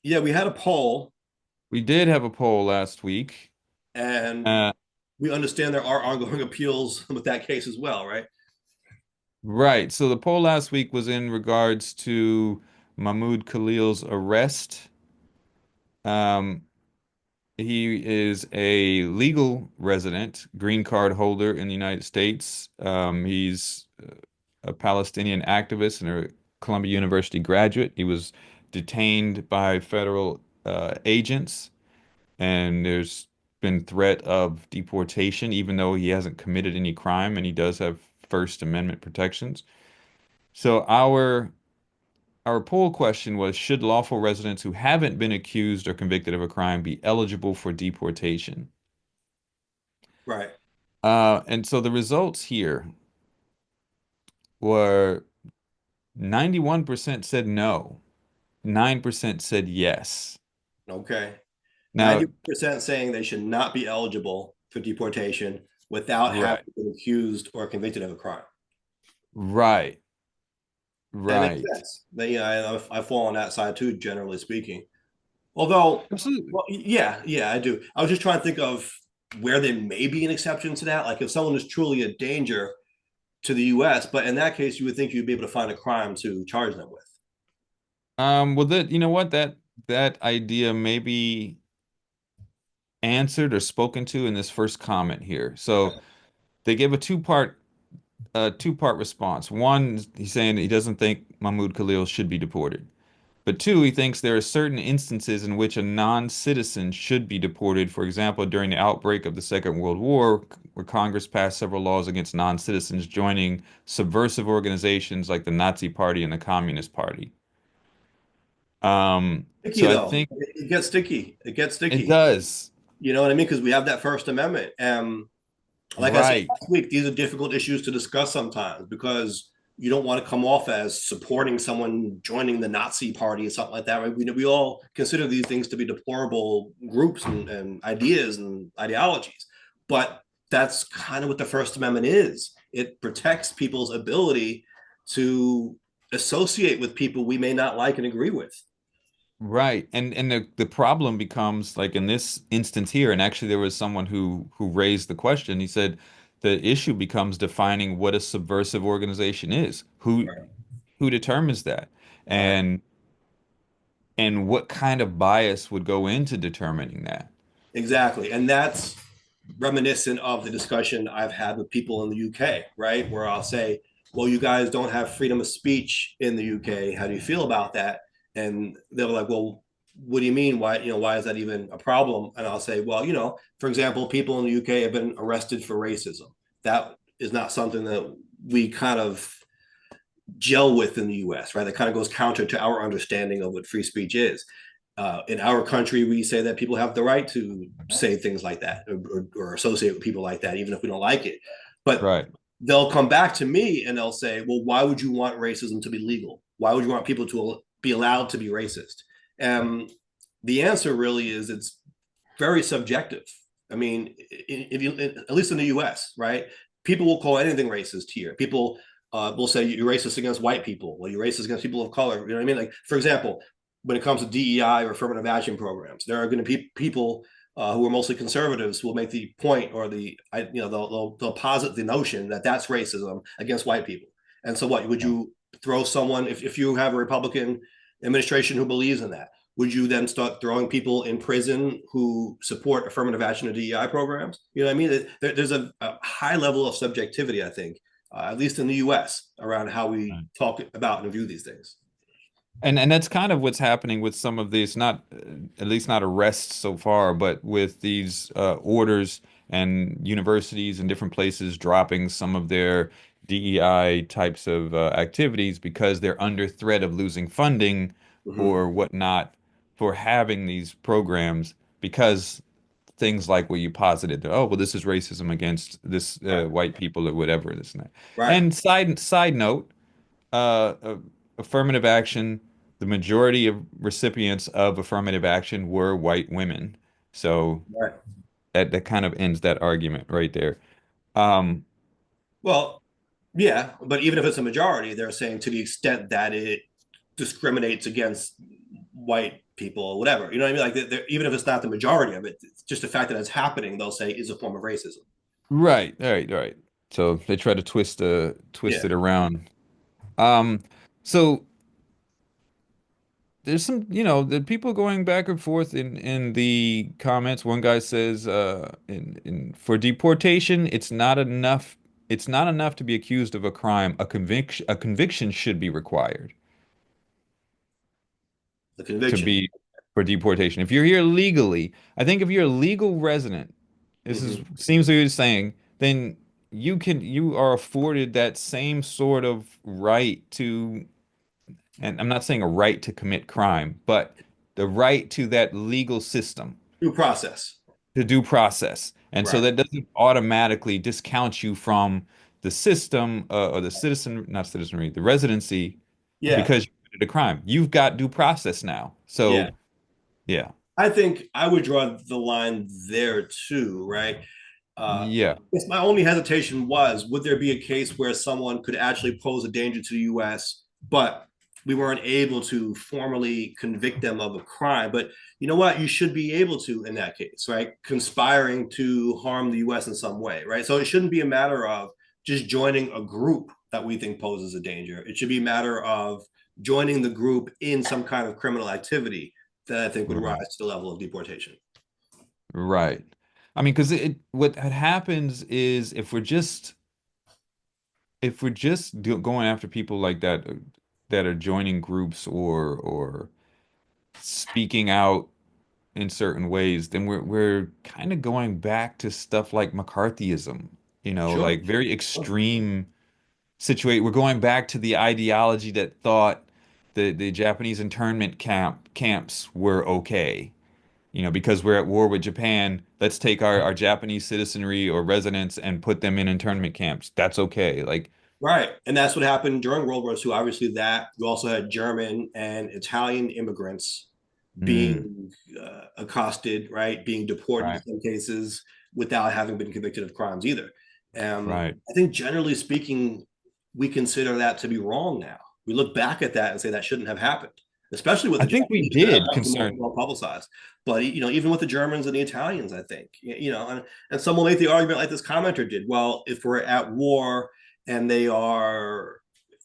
Yeah, we had a poll, We did have a poll last week. and Uh, we understand there are ongoing appeals with that case as well, right? right. So the poll last week was in regards to Mahmoud Khalil's arrest. Um, he is a legal resident, green card holder in the United States. He's a Palestinian activist and a Columbia University graduate. He was detained by federal agents, and there's been threat of deportation, even though he hasn't committed any crime and he does have First Amendment protections. So our poll question was, should lawful residents who haven't been accused or convicted of a crime be eligible for deportation? Right. And so the results here were 91% said no, 9% said yes. Okay. Now, 90% saying they should not be eligible for deportation without having right, been accused or convicted of a crime. right, That makes right. sense. I fall on that side too, generally speaking. Although, Absolutely. well, yeah, I do. I was just trying to think of where there may be an exception to that. Like if someone is truly a danger to the US, but in that case, you would think you'd be able to find a crime to charge them with. Well, that you know what that idea may be answered or spoken to in this first comment here. So they give a two-part response. One, he's saying he doesn't think Mahmoud Khalil should be deported. But two, he thinks there are certain instances in which a non-citizen should be deported. For example, during the outbreak of the Second World War, where Congress passed several laws against non-citizens joining subversive organizations like the Nazi Party and the Communist Party. Sticky So I though. think It gets sticky. It gets it sticky. does. You know what I mean? Because we have that First Amendment. And like I said Right. last week, these are difficult issues to discuss sometimes because you don't want to come off as supporting someone joining the Nazi party or something like that. Right? We all consider these things to be deplorable groups and ideas and ideologies. But that's kind of what the First Amendment is. It protects people's ability to associate with people we may not like and agree with. Right. And the problem becomes like in this instance here, and actually there was someone who raised the question. He said the issue becomes defining what a subversive organization is. Who determines that? Right. And and what kind of bias would go into determining that? Exactly. And that's reminiscent of the discussion I've had with people in the UK, right? Where I'll say, well, you guys don't have freedom of speech in the UK. How do you feel about that? And they're like, well, what do you mean? Why is that even a problem? And I'll say, well, for example, people in the UK have been arrested for racism. That is not something that we kind of gel with in the US, right? That kind of goes counter to our understanding of what free speech is. In our country, we say that people have the right to say things like that or associate with people like that, even if we don't like it. But Right. they'll come back to me and they'll say, well, why would you want racism to be legal? Why would you want people to be allowed to be racist? And the answer really is it's very subjective. I mean, if you, at least in the US, right? People will call anything racist here. People will say you're racist against white people, or you're racist against people of color. You know what I mean? Like, for example, when it comes to DEI or affirmative action programs, there are going to be people who are mostly conservatives who will make the point or they'll posit the notion that that's racism against white people. And so, what would Yeah. you throw someone if you have a Republican administration who believes in that? Would you then start throwing people in prison who support affirmative action or DEI programs? You know what I mean? There's a high level of subjectivity, I think, at least in the US, around how we Right. talk about and view these things. And that's kind of what's happening with some of these, not at least not arrests so far, but with these orders and universities and different places dropping some of their DEI types of activities because they're under threat of losing funding Mm-hmm. or whatnot for having these programs because things like what you posited, oh, well, this is racism against this Right. white people or whatever, this and that. Right. And side note, affirmative action, the majority of recipients of affirmative action were white women. So Right. that kind of ends that argument right there. Um, Well, yeah, but even if it's a majority, they're saying to the extent that it discriminates against white people, whatever. You know what I mean? Like even if it's not the majority of it, it's just the fact that it's happening, they'll say is a form of racism. Right, all right, all right. So they try to twist Yeah. it around. Um, so there's some, the people going back and forth in the comments. One guy says, in for deportation, it's not enough to be accused of a crime. A conviction should be required The to conviction. be for deportation. If you're here legally, I think if you're a legal resident, this is Mm-hmm. seems what you're saying, then you are afforded that same sort of right to, and I'm not saying a right to commit crime, but the right to that legal system, Due process. to due process. And so Right. that doesn't automatically discount you from the system, or the citizen, not citizenry, the residency, Yeah. because you committed a crime. You've got due process now. Yeah. So, yeah. I think I would draw the line there too, right? Yeah. Yes, my only hesitation was would there be a case where someone could actually pose a danger to the US, but we weren't able to formally convict them of a crime? But you know what? You should be able to in that case, right? Conspiring to harm the US in some way, right? So it shouldn't be a matter of just joining a group that we think poses a danger. It should be a matter of joining the group in some kind of criminal activity that I think would rise Right. to the level of deportation. Right. I mean, because what happens is if we're just going after people like that, that are joining groups or speaking out in certain ways, then we're kind of going back to stuff like McCarthyism, Sure. like very extreme situate. We're going back to the ideology that thought the Japanese internment camps were okay. Because we're at war with Japan, let's take our Japanese citizenry or residents and put them in internment camps. That's okay. Like, Right. And that's what happened during World War II. Obviously, that you also had German and Italian immigrants mm, being accosted, right? Being deported in right, some cases without having been convicted of crimes either. right. I think generally speaking, we consider that to be wrong now. We look back at that and say that shouldn't have happened, especially with I the think we Japanese. That did was the most concern. well publicized. But even with the Germans and the Italians, I think and some will make the argument like this commenter did. Well, if we're at war and they are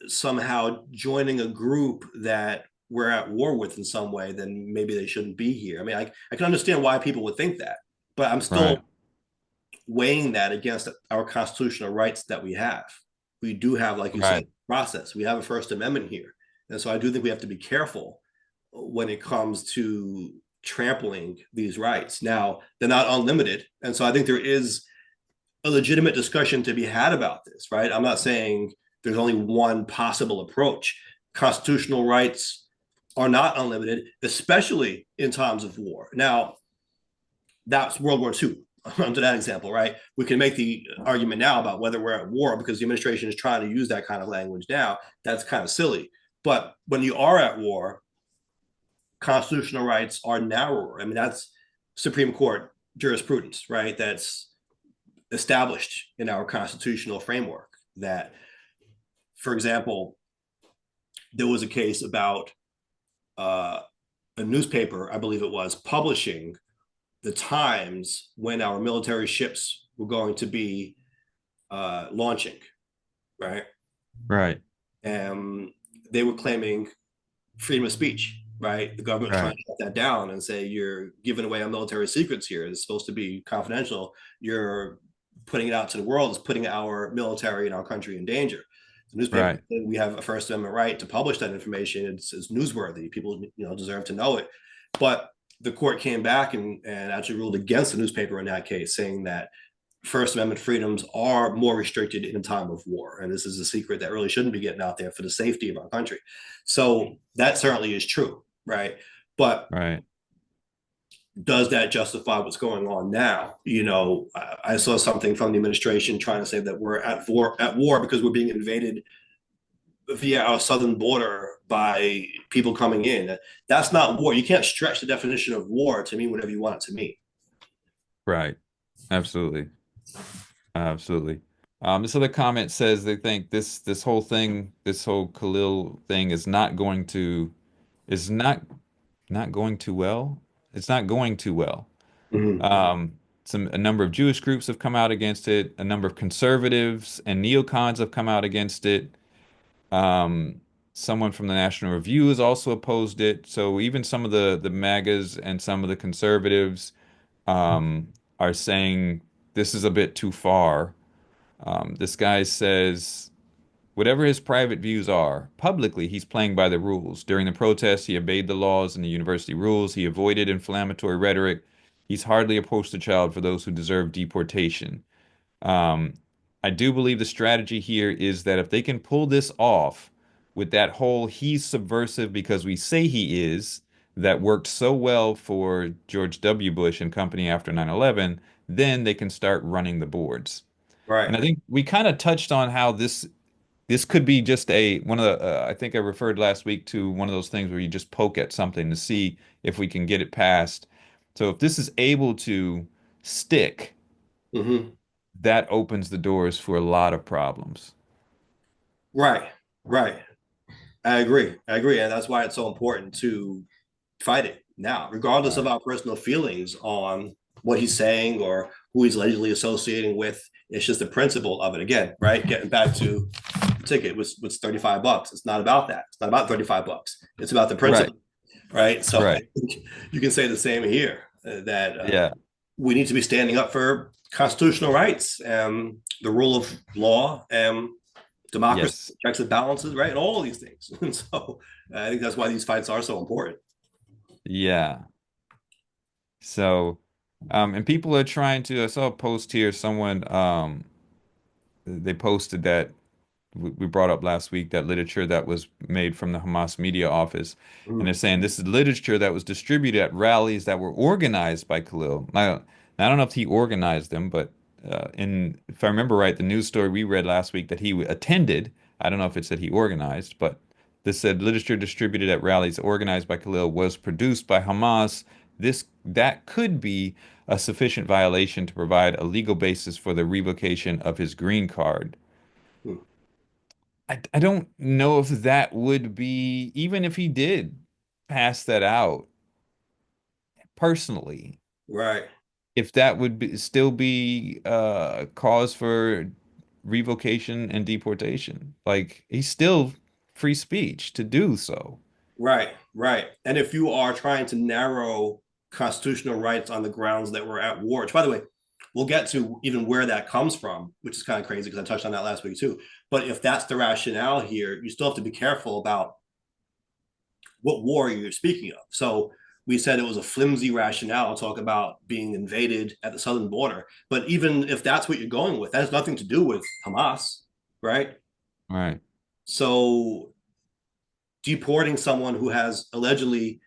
somehow joining a group that we're at war with in some way, then maybe they shouldn't be here. I mean, I can understand why people would think that, but I'm Right, still weighing that against our constitutional rights that we have. We do have, like you said, right, process. We have a First Amendment here. And so I do think we have to be careful when it comes to trampling these rights. Now, they're not unlimited. And so I think there is a legitimate discussion to be had about this, right? I'm not saying there's only one possible approach. Constitutional rights are not unlimited, especially in times of war. Now, that's World War II. Under that example, right? We can make the argument now about whether we're at war because the administration is trying to use that kind of language now. That's kind of silly. But when you are at war, constitutional rights are narrower. I mean, that's Supreme Court jurisprudence, right? That's established in our constitutional framework. That, for example, there was a case about uh, a newspaper, I believe it was, publishing the times when our military ships were going to be launching, right? right, And they were claiming freedom of speech, right? The government was trying right, to shut that down and say you're giving away our military secrets here. It's supposed to be confidential. You're putting it out to the world. It's putting our military and our country in danger. The newspaper, right, we have a First Amendment right to publish that information. It's newsworthy. People deserve to know it. But the court came back and actually ruled against the newspaper in that case, saying that First Amendment freedoms are more restricted in a time of war. And this is a secret that really shouldn't be getting out there for the safety of our country. So that certainly is true, right? But right. does that justify what's going on now? I saw something from the administration trying to say that we're at war because we're being invaded via our southern border by people coming in. That's not war. You can't stretch the definition of war to mean whatever you want it to mean. Right. Absolutely. Absolutely. This other comment says they think this whole thing, this whole Khalil thing is not not going too well. It's not going too well. Hmm. A number of Jewish groups have come out against it. A number of conservatives and neocons have come out against it. Um, Someone from the National Review has also opposed it. So even some of the MAGAs and some of the conservatives are saying this is a bit too far. This guy says whatever his private views are, publicly he's playing by the rules. During the protests, he obeyed the laws and the university rules. He avoided inflammatory rhetoric. He's hardly a poster child for those who deserve deportation. Um, I do believe the strategy here is that if they can pull this off with that whole he's subversive because we say he is, that worked so well for George W. Bush and company after 9/11, then they can start running the boards. Right. And I think we kind of touched on how this could be just a one of the I think I referred last week to one of those things where you just poke at something to see if we can get it passed. So if this is able to stick, Hmm. that opens the doors for a lot of problems. Right. Right. I agree. I agree. And that's why it's so important to fight it now, regardless of Right. our personal feelings on what he's saying or who he's allegedly associating with. It's just the principle of it again, right? Getting back to the ticket was $35. It's not about that. It's not about $35. It's about the Right. principle, right? So I Right. think you can say the same here that Yeah. we need to be standing up for constitutional rights and the rule of law and democracy, Yes. checks and balances, right? And all of these things. And so I think that's why these fights are so important. Yeah. So, and people are trying to, I saw a post here, someone, they posted that we brought up last week that literature that was made from the Hamas media office. And they're Mm. saying this is literature that was distributed at rallies that were organized by Khalil. Now, I don't know if he organized them, but if I remember right, the news story we read last week that he attended, I don't know if it said he organized, but this said literature distributed at rallies organized by Khalil was produced by Hamas. That could be a sufficient violation to provide a legal basis for the revocation of his green card. Mm. I don't know if that would be, even if he did pass that out personally, Right. if that would still be cause for revocation and deportation. Like he's still free speech to do so. Right, right. And if you are trying to narrow constitutional rights on the grounds that we're at war, which by the way, we'll get to even where that comes from, which is kind of crazy because I touched on that last week too. But if that's the rationale here, you still have to be careful about what war you're speaking of. So we said it was a flimsy rationale to talk about being invaded at the southern border. But even if that's what you're going with, that has nothing to do with Hamas, right? Right. So deporting someone who has allegedly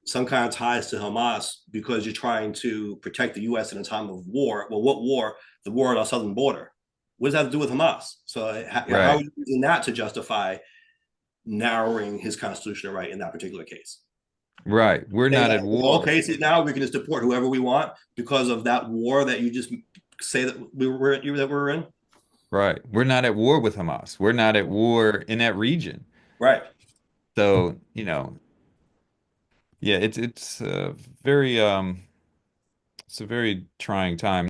some kind of ties to Hamas because you're trying to protect the U.S. in a time of war. Well, what war? The war on our southern border. What does that have to do with Hamas? So how are Right. you using that to justify narrowing his constitutional right in that particular case? Right. We're Say not that at in all war. cases now we can just deport whoever we want because of that war that you just say that we're in. Right. We're not at war with Hamas. We're not at war in that region. Right. So, yeah, very it's a very trying time.